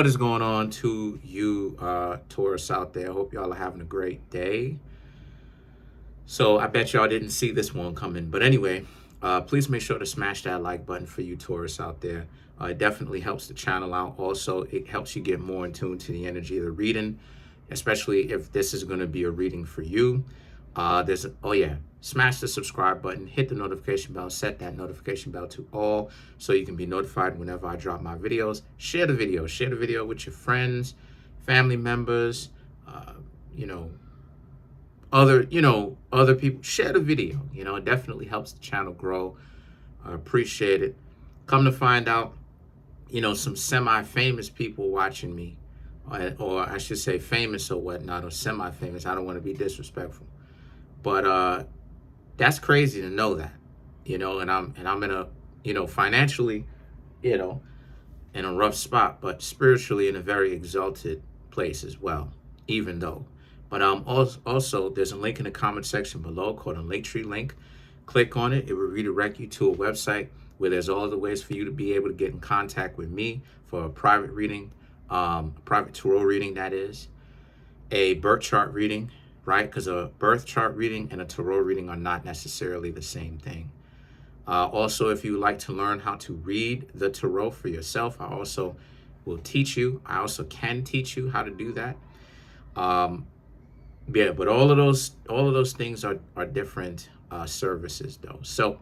What is going on to you, Taurus out there? I hope y'all are having a great day. So I bet y'all didn't see this one coming. But anyway, please make sure to smash that like button for you, Taurus out there. It definitely helps the channel out. Also, it helps you get more in tune to the energy of the reading, especially if this is going to be a reading for you. Smash the subscribe button, hit the notification bell, set that notification bell to all so you can be notified whenever I drop my videos. Share the video with your friends, family members, uh, you know, other people. Share the video. It definitely helps the channel grow. I appreciate it. Come to find out, some semi-famous people watching me, or I should say famous or whatnot, or semi-famous. I don't want to be disrespectful, but that's crazy to know that, and I'm in a, financially, in a rough spot, but spiritually in a very exalted place as well, even though. But also there's a link in the comment section below called a Linktree link. Click on it. It will redirect you to a website where there's all the ways for you to be able to get in contact with me for a private reading, private tarot reading, that is, a birth chart reading, right? Because a birth chart reading and a tarot reading are not necessarily the same thing. Also, if you would like to learn how to read the tarot for yourself, I also will teach you. I also can teach you how to do that. But all of those things are different services, though. So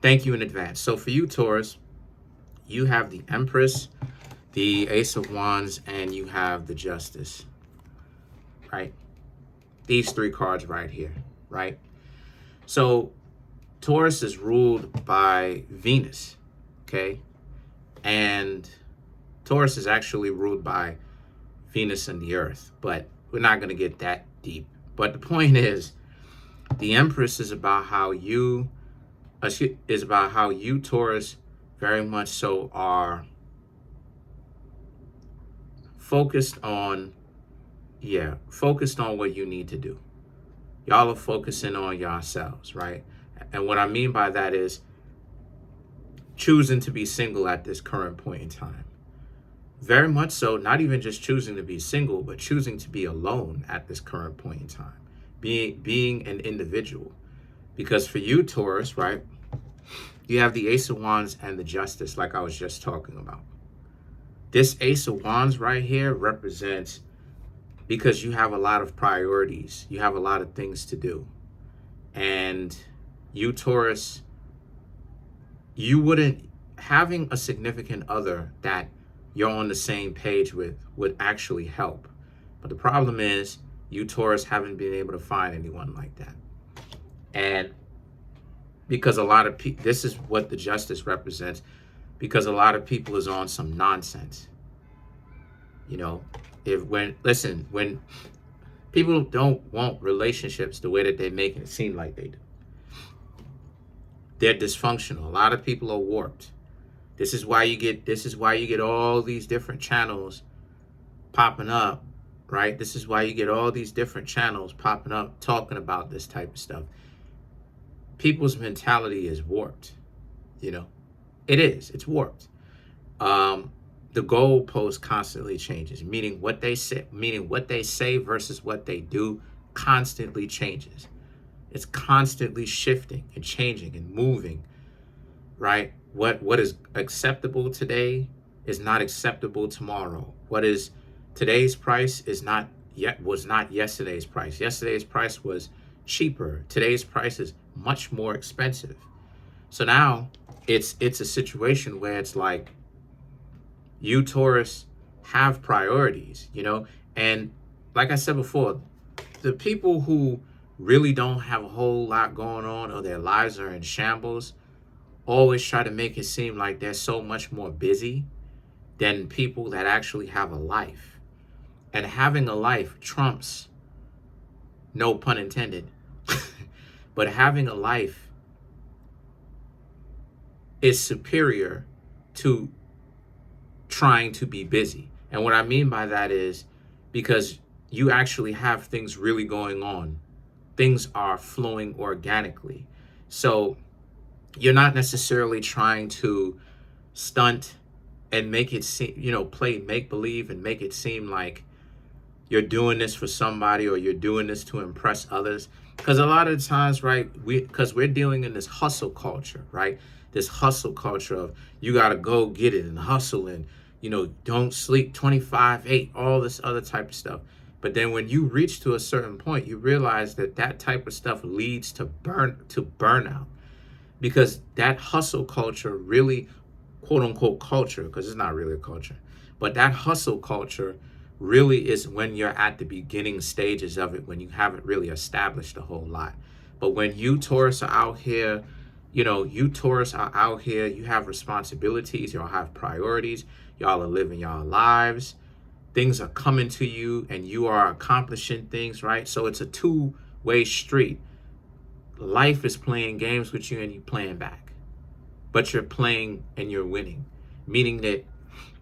thank you in advance. So for you, Taurus, you have the Empress, the Ace of Wands, and you have the Justice, right? These three cards right here, right? So Taurus is ruled by Venus, okay? And Taurus is actually ruled by Venus and the Earth, but we're not going to get that deep. But the point is, the Empress is about how you, Taurus, very much so are focused on what you need to do. Y'all are focusing on yourselves, right? And what I mean by that is choosing to be single at this current point in time. Very much so, not even just choosing to be single, but choosing to be alone at this current point in time. Being an individual. Because for you, Taurus, right, you have the Ace of Wands and the Justice, like I was just talking about. This Ace of Wands right here represents, because you have a lot of priorities. You have a lot of things to do. And you, Taurus, having a significant other that you're on the same page with would actually help. But the problem is, you, Taurus, haven't been able to find anyone like that. And because a lot of people, this is what the Justice represents, because a lot of people is on some nonsense. When people don't want relationships the way that they're making it seem like they do, they're dysfunctional. A lot of people are warped. This is why you get all these different channels popping up, right? This is why you get all these different channels popping up talking about this type of stuff. People's mentality is warped, It is. It's warped. The goalpost constantly changes, meaning what they say versus what they do constantly changes. It's constantly shifting and changing and moving, right? What is acceptable today is not acceptable tomorrow. What is today's price was not yesterday's price. Yesterday's price was cheaper. Today's price is much more expensive. So now it's a situation where it's like, you, Taurus, have priorities, and like I said before, the people who really don't have a whole lot going on or their lives are in shambles always try to make it seem like they're so much more busy than people that actually have a life. And having a life trumps, no pun intended, but having a life is superior to trying to be busy. And what I mean by that is because you actually have things really going on. Things are flowing organically. So you're not necessarily trying to stunt and make it seem, play make believe and make it seem like you're doing this for somebody or you're doing this to impress others. Because a lot of times, right, because we're dealing in this hustle culture, right? This hustle culture of you got to go get it and hustle and, don't sleep 25/8, all this other type of stuff. But then when you reach to a certain point, you realize that that type of stuff leads to burnout, because that hustle culture really, quote unquote culture, because it's not really a culture, but that hustle culture really is when you're at the beginning stages of it, when you haven't really established a whole lot. But when you Taurus are out here, you have responsibilities, y'all have priorities, y'all are living y'all lives, things are coming to you and you are accomplishing things, right? So it's a two-way street. Life is playing games with you and you playing back, but you're playing and you're winning. Meaning that,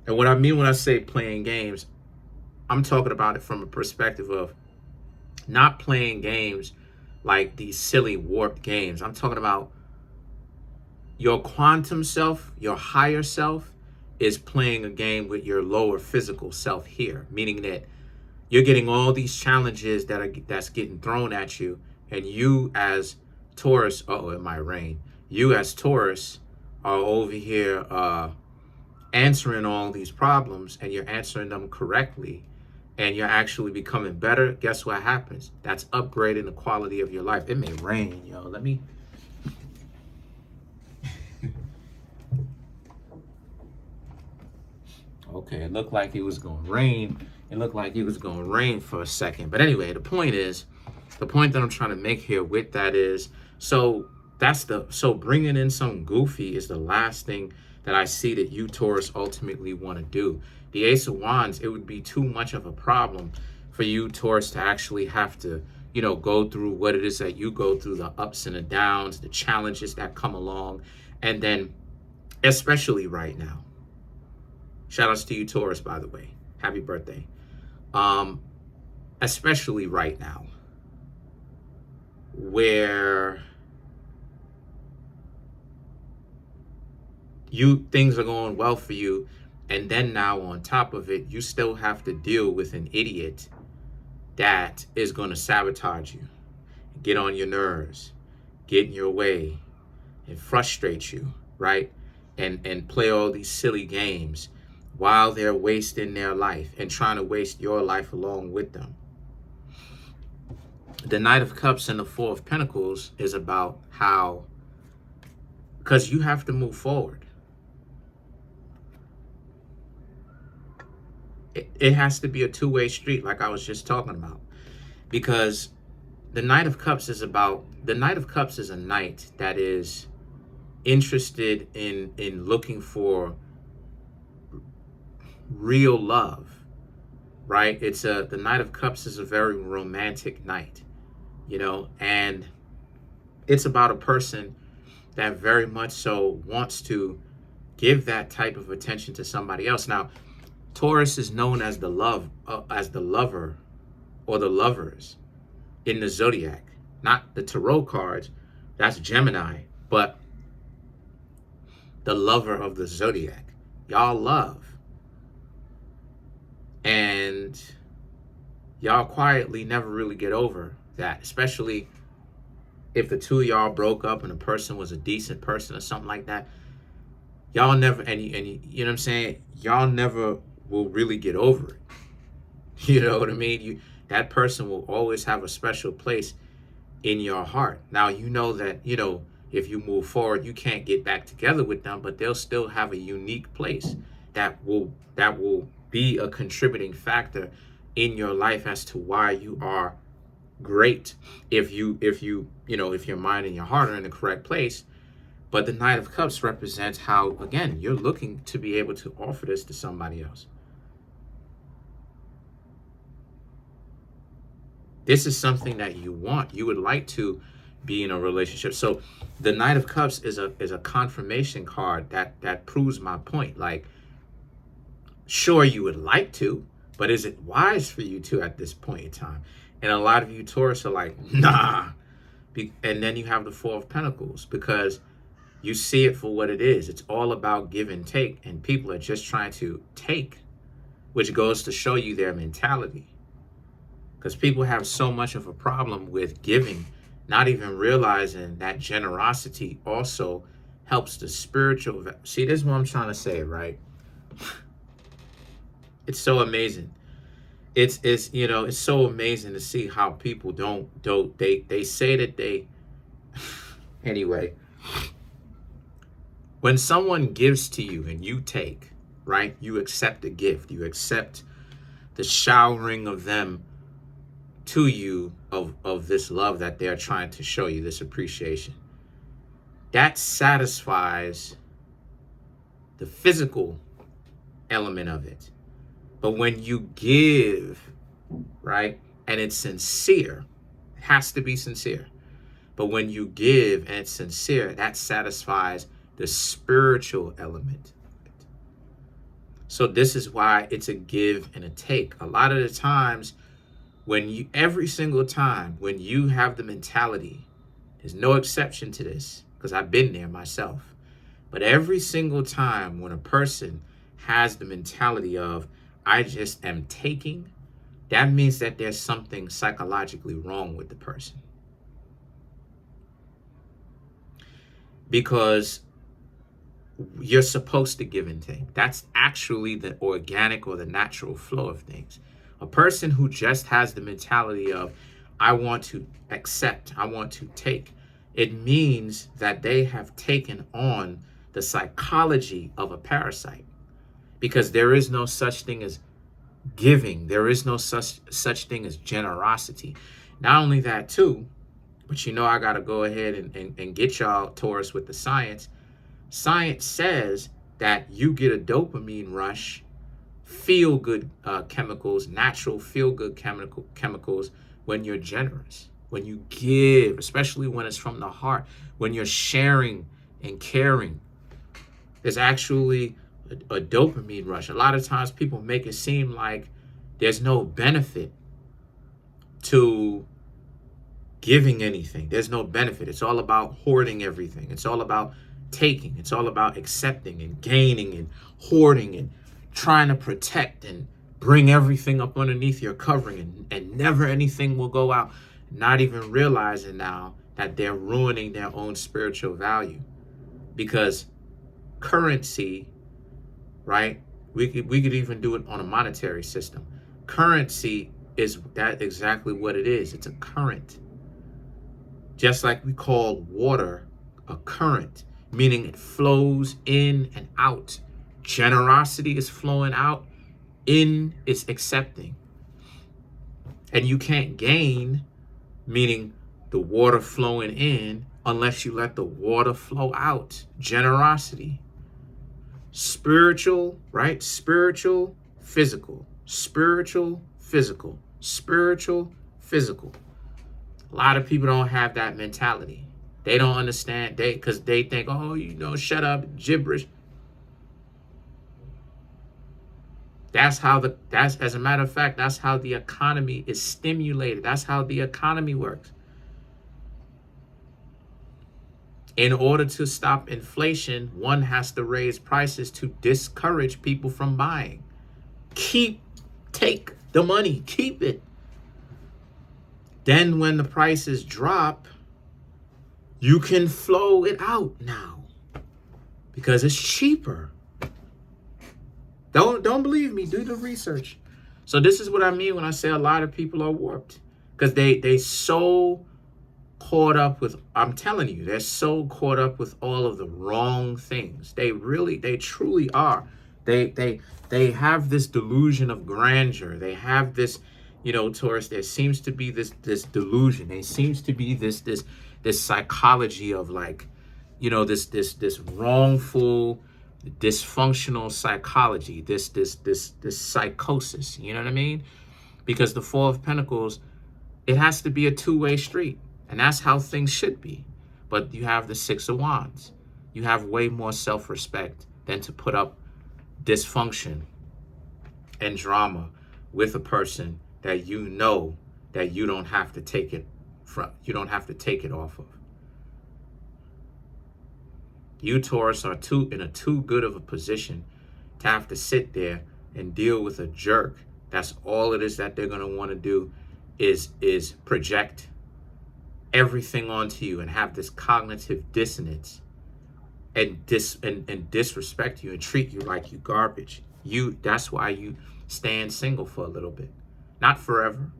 and what I mean when I say playing games, I'm talking about it from a perspective of not playing games like these silly warped games. I'm talking about your quantum self, your higher self, is playing a game with your lower physical self here, meaning that you're getting all these challenges that's getting thrown at you, and you as Taurus, it might rain. You as Taurus are over here answering all these problems, and you're answering them correctly, and you're actually becoming better. Guess what happens? That's upgrading the quality of your life. It may rain, yo. Let me. Okay, it looked like it was going to rain. It looked like it was going to rain for a second. But anyway, the point that I'm trying to make here with that is, so bringing in some goofy is the last thing that I see that you Taurus ultimately want to do. The Ace of Wands, it would be too much of a problem for you Taurus to actually have to, go through what it is that you go through, the ups and the downs, the challenges that come along. And then, especially right now, shout outs to you Taurus, by the way, happy birthday. Especially right now, where things are going well for you, and then now on top of it, you still have to deal with an idiot that is going to sabotage you, get on your nerves, get in your way, and frustrate you, right? And play all these silly games while they're wasting their life and trying to waste your life along with them. The Knight of Cups and the Four of Pentacles is about how, because you have to move forward. It has to be a two-way street, like I was just talking about, because the Knight of Cups is a knight that is interested in looking for real love, right? The Knight of Cups is a very romantic knight, and it's about a person that very much so wants to give that type of attention to somebody else. Now, Taurus is known as the lover or the lovers in the zodiac, not the tarot cards. That's Gemini, but the lover of the zodiac. Y'all love. And y'all quietly never really get over that, especially if the two of y'all broke up and the person was a decent person or something like that. Y'all never, and you know what I'm saying? Y'all never will really get over it. You know what I mean? That person will always have a special place in your heart. Now, you know that, if you move forward, you can't get back together with them, but they'll still have a unique place that will be a contributing factor in your life as to why you are great if your mind and your heart are in the correct place. But the Knight of Cups represents how, again, you're looking to be able to offer this to somebody else. This is something that you want. You would like to be in a relationship. So the Knight of Cups is a confirmation card that proves my point. Like, sure, you would like to, but is it wise for you to at this point in time? And a lot of you Taurus are like, nah. And then you have the Four of Pentacles, because You see it for what it is. It's all about give and take, and people are just trying to take, which goes to show you their mentality. Because people have so much of a problem with giving, not even realizing that generosity also helps the spiritual. See, this is what I'm trying to say, right? It's so amazing. It's it's so amazing to see how people they say that they anyway. When someone gives to you and you take, right? You accept the gift. You accept the showering of them to you of this love that they're trying to show you, this appreciation. That satisfies the physical element of it. But when you give, right, and it's sincere, it has to be sincere. But when you give and it's sincere, that satisfies the spiritual element. So this is why it's a give and a take. A lot of the times, every single time when you have the mentality, there's no exception to this, because I've been there myself. But every single time when a person has the mentality of, I just am taking, that means that there's something psychologically wrong with the person. Because you're supposed to give and take. That's actually the organic or the natural flow of things. A person who just has the mentality of, I want to accept, I want to take, it means that they have taken on the psychology of a parasite. Because there is no such thing as giving. There is no such thing as generosity. Not only that too, but I got to go ahead and get y'all, Taurus, with the science. Science says that you get a dopamine rush, feel-good chemicals, natural feel-good chemicals when you're generous, when you give, especially when it's from the heart, when you're sharing and caring. There's actually a dopamine rush. A lot of times people make it seem like there's no benefit to giving anything. There's no benefit. It's all about hoarding everything. It's all about taking. It's all about accepting and gaining and hoarding and trying to protect and bring everything up underneath your covering, and never anything will go out, not even realizing now that they're ruining their own spiritual value. Because currency, right? We could even do it on a monetary system. Currency is that exactly what it is. It's a current. Just like we call water a current, meaning it flows in and out. Generosity is flowing out, in is accepting. And you can't gain, meaning the water flowing in, unless you let the water flow out. Generosity. Spiritual, right? Spiritual, physical. Spiritual, physical. Spiritual, physical. A lot of people don't have that mentality. They don't understand, because they think, shut up, gibberish. That's as a matter of fact, that's how the economy is stimulated. That's how the economy works. In order to stop inflation, one has to raise prices to discourage people from buying. Take the money, keep it. Then when the prices drop, you can flow it out now because it's cheaper. Don't believe me, do the research. So this is what I mean when I say a lot of people are warped, because they so caught up with, I'm telling you, they're so caught up with all of the wrong things. They truly are. They have this delusion of grandeur. They have this, Taurus, there seems to be this delusion. There seems to be this psychology of this wrongful, dysfunctional psychology, this psychosis, you know what I mean? Because the Four of Pentacles, it has to be a two-way street, and that's how things should be. But you have the Six of Wands. You have way more self-respect than to put up dysfunction and drama with a person that you know that you don't have to take it from, you don't have to take it off of. You Taurus are in a too good of a position to have to sit there and deal with a jerk. That's all it is that they're going to want to do is project everything onto you and have this cognitive dissonance and disrespect you and treat you like you garbage. That's why you stand single for a little bit. Not forever,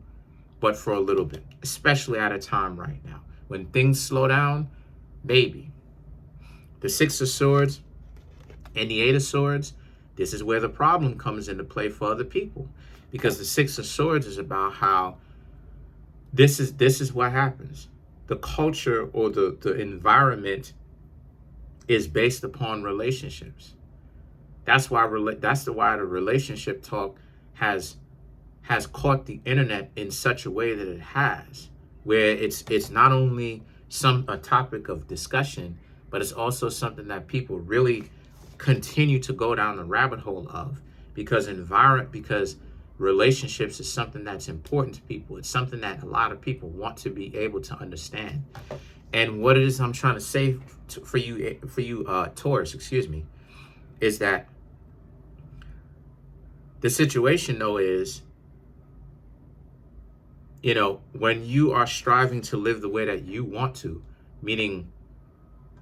but for a little bit, especially at a time right now. When things slow down, baby. The Six of Swords and the Eight of Swords, this is where the problem comes into play for other people. Because the Six of Swords is about how this is what happens. The culture or the environment is based upon relationships. That's why the relationship talk has caught the internet in such a way that it has, where it's not only a topic of discussion, but it's also something that people really continue to go down the rabbit hole of, because relationships is something that's important to people. It's something that a lot of people want to be able to understand. And what it is I'm trying to say for you, Taurus, is that the situation though is, when you are striving to live the way that you want to, meaning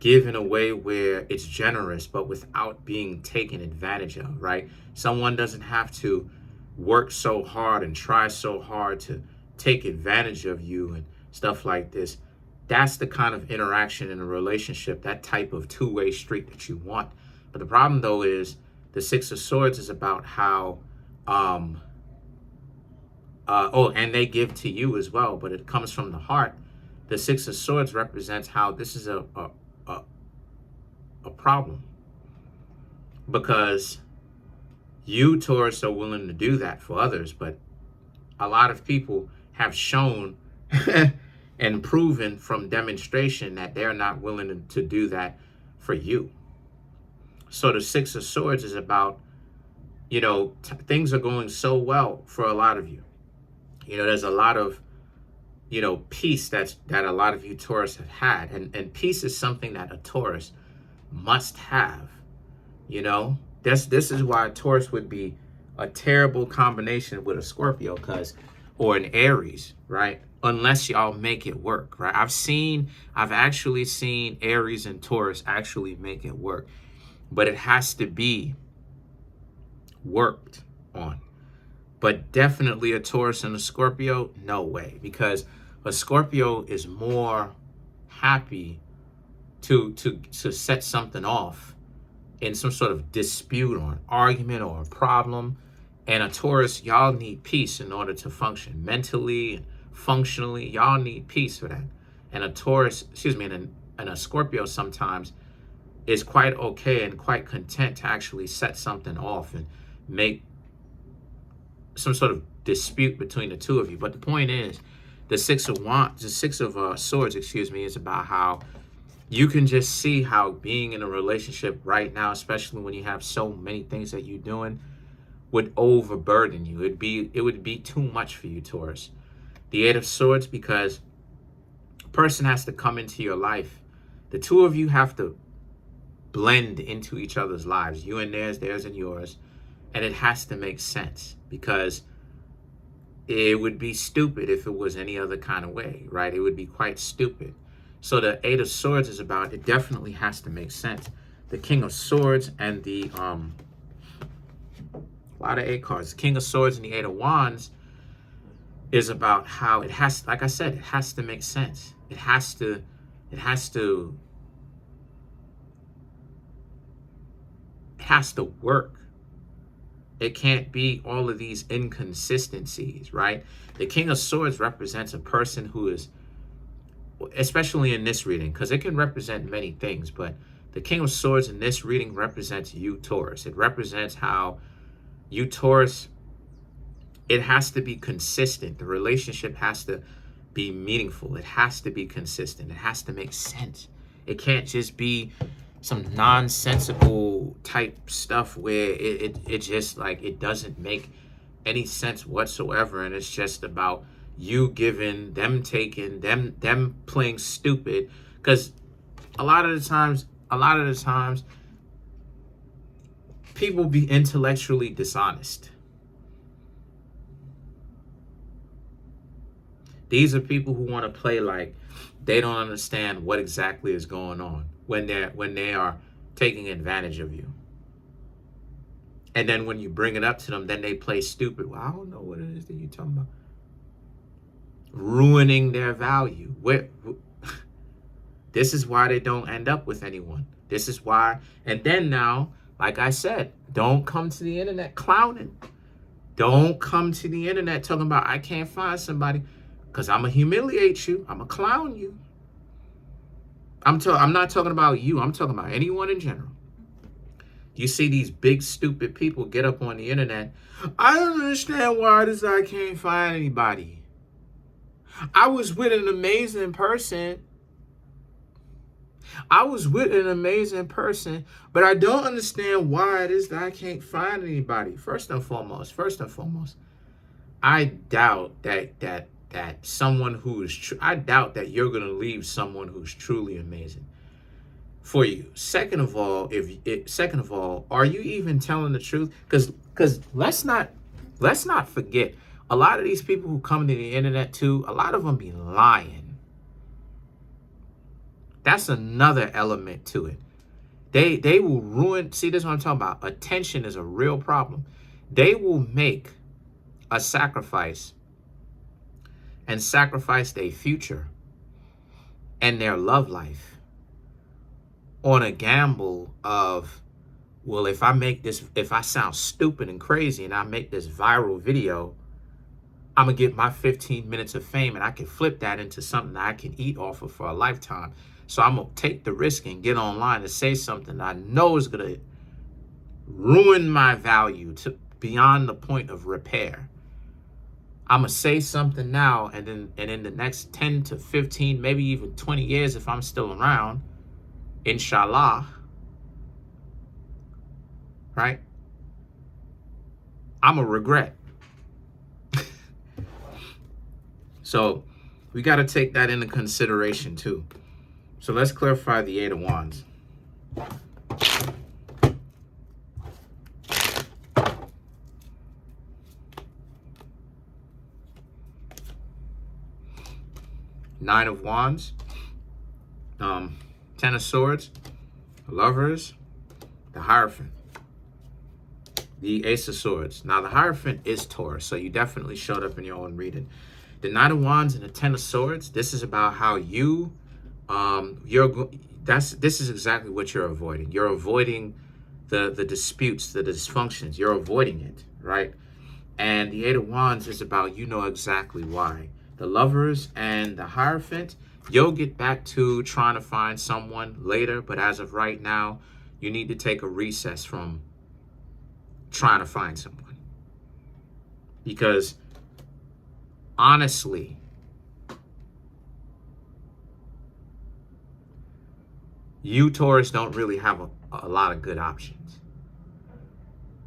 give in a way where it's generous, but without being taken advantage of, right? Someone doesn't have to work so hard and try so hard to take advantage of you and stuff like this. That's the kind of interaction in a relationship, that type of two-way street that you want. But the problem though is the Six of Swords is about how, and they give to you as well, but it comes from the heart. The Six of Swords represents how this is a problem, because you, Taurus, are willing to do that for others, but a lot of people have shown and proven from demonstration that they're not willing to do that for you. So the Six of Swords is about, things are going so well for a lot of you. There's a lot of, peace that a lot of you Taurus have had. And peace is something that a Taurus must have. This is why Taurus would be a terrible combination with a Scorpio, or an Aries, right? Unless y'all make it work, right? I've actually seen Aries and Taurus actually make it work, but it has to be worked on. But definitely a Taurus and a Scorpio, no way, because a Scorpio is more happy to set something off in some sort of dispute or an argument or a problem. And a Taurus, y'all need peace in order to function mentally and functionally. Y'all need peace for that. And a Taurus, and a Scorpio sometimes is quite okay and quite content to actually set something off and make some sort of dispute between the two of you. But the point is, the Six of Swords, is about how you can just see how being in a relationship right now, especially when you have so many things that you're doing, would overburden you. It would be too much for you, Taurus. The Eight of Swords, because a person has to come into your life. The two of you have to blend into each other's lives, you and theirs and yours, and it has to make sense, because it would be stupid if it was any other kind of way, right? It would be quite stupid. So the Eight of Swords is about, it definitely has to make sense. The King of Swords and the a lot of 8 cards. The King of Swords and the Eight of Wands is about how it has, like I said, it has to make sense. It has to work. It can't be all of these inconsistencies, right? The King of Swords represents a person who is, especially in this reading, because it can represent many things, but the King of Swords in this reading represents you, Taurus. It represents how you, Taurus, it has to be consistent. The relationship has to be meaningful. It has to be consistent. It has to make sense. It can't just be some nonsensical type stuff where it just like, it doesn't make any sense whatsoever, and it's just about you giving, them taking, them playing stupid. Because a lot of the times a lot of the times, people be intellectually dishonest. These are people who want to play like they don't understand what exactly is going on when they are taking advantage of you. And then when you bring it up to them, then they play stupid. Well, I don't know what it is that you're talking about. Ruining their value. This is why they don't end up with anyone. This is why. And then now, like I said, don't come to the internet clowning. Don't come to the internet talking about, I can't find somebody, because I'm going to humiliate you. I'm going to clown you. I'm not talking about you. I'm talking about anyone in general. You see these big, stupid people get up on the internet. I don't understand why this I can't find anybody. I was with an amazing person. But I don't understand why it is that I can't find anybody. First and foremost, I doubt that someone who is I doubt that you're going to leave someone who's truly amazing for you. Second of all, are you even telling the truth? Because let's not forget, a lot of these people who come to the internet too, a lot of them be lying. That's another element to it. They will ruin. See, this is what I'm talking about. Attention is a real problem. They will make a sacrifice and sacrifice their future and their love life on a gamble of, well, if I sound stupid and crazy and I make this viral video, I'm going to get my 15 minutes of fame and I can flip that into something that I can eat off of for a lifetime. So I'm going to take the risk and get online and say something that I know is going to ruin my value to beyond the point of repair. I'm going to say something now, and then in the next 10 to 15, maybe even 20 years, if I'm still around, inshallah, right? I'm going to regret. So we got to take that into consideration too. So let's clarify the Eight of Wands. Nine of Wands, Ten of Swords, Lovers, the Hierophant, the Ace of Swords. Now the Hierophant is Taurus, so you definitely showed up in your own reading. The Nine of Wands and the Ten of Swords, this is about how you, this is exactly what you're avoiding. You're avoiding the disputes, the dysfunctions. You're avoiding it, right? And the Eight of Wands is about, you know exactly why. The Lovers and the Hierophant, you'll get back to trying to find someone later, but as of right now, you need to take a recess from trying to find someone. Because honestly, you Taurus don't really have a lot of good options.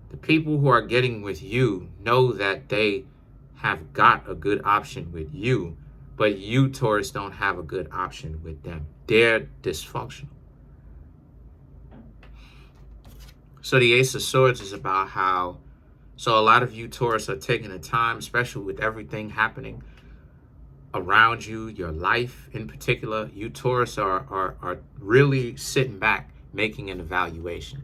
The people who are getting with you know that they have got a good option with you, but you Taurus don't have a good option with them. They're dysfunctional. So the Ace of Swords is about how, so a lot of you Taurus are taking the time, especially with everything happening around you, your life in particular. You Taurus are really sitting back, making an evaluation.